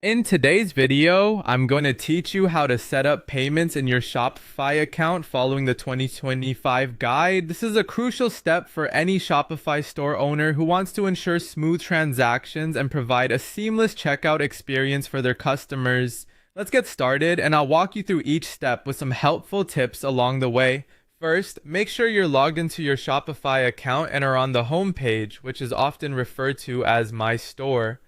In today's video, I'm going to teach you how to set up payments in your Shopify account following the 2025 guide. This is a crucial step for any Shopify store owner who wants to ensure smooth transactions and provide a seamless checkout experience for their customers. Let's get started, and I'll walk you through each step with some helpful tips along the way. First, make sure you're logged into your Shopify account and are on the home page, which is often referred to as My Store.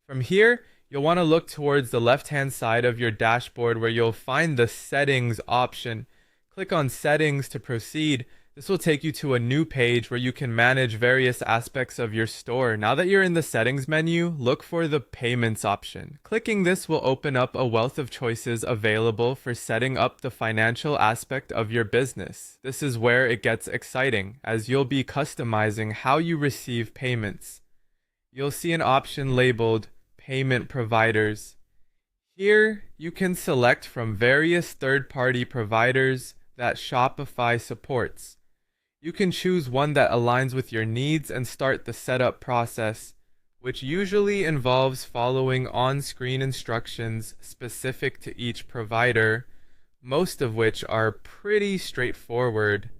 From here, you'll want to look towards the left-hand side of your dashboard where you'll find the Settings option. Click on Settings to proceed. This will take you to a new page where you can manage various aspects of your store. Now that you're in the Settings menu, look for the Payments option. Clicking this will open up a wealth of choices available for setting up the financial aspect of your business. This is where it gets exciting, as you'll be customizing how you receive payments. You'll see an option labeled Payment Providers. Here, you can select from various third-party providers that Shopify supports. You can choose one that aligns with your needs and start the setup process, which usually involves following on-screen instructions specific to each provider, most of which are pretty straightforward.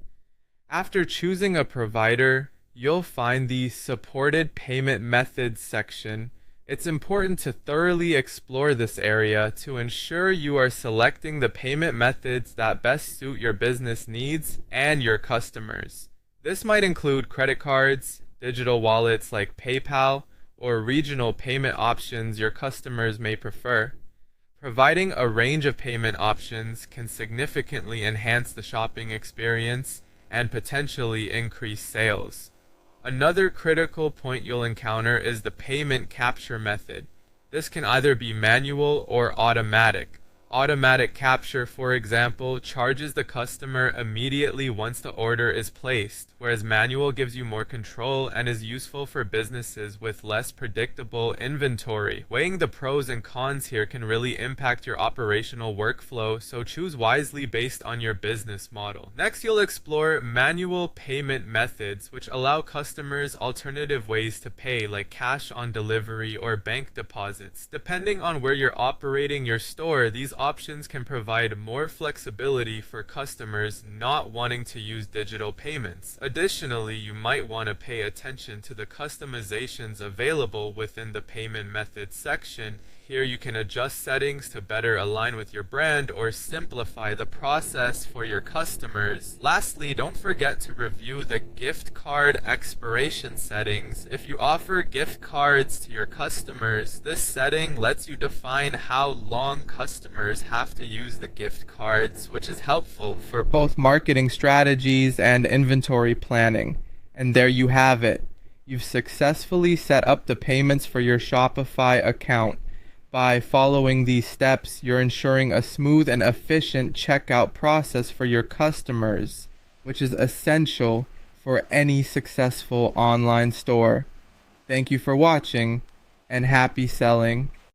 After choosing a provider, you'll find the Supported Payment Methods section. It's important to thoroughly explore this area to ensure you are selecting the payment methods that best suit your business needs and your customers. This might include credit cards, digital wallets like PayPal, or regional payment options your customers may prefer. Providing a range of payment options can significantly enhance the shopping experience and potentially increase sales. Another critical point you'll encounter is the payment capture method. This can either be manual or automatic. Automatic capture, for example, charges the customer immediately once the order is placed, whereas manual gives you more control and is useful for businesses with less predictable inventory. Weighing the pros and cons here can really impact your operational workflow, so choose wisely based on your business model. Next, you'll explore manual payment methods, which allow customers alternative ways to pay, like cash on delivery or bank deposits. Depending on where you're operating your store, these options can provide more flexibility for customers not wanting to use digital payments. Additionally, you might want to pay attention to the customizations available within the payment methods section. Here you can adjust settings to better align with your brand or simplify the process for your customers. Lastly, don't forget to review the gift card expiration settings. If you offer gift cards to your customers, this setting lets you define how long customers have to use the gift cards, which is helpful for both marketing strategies and inventory planning. And there you have it. You've successfully set up the payments for your Shopify account. By following these steps, you're ensuring a smooth and efficient checkout process for your customers, which is essential for any successful online store. Thank you for watching, and happy selling.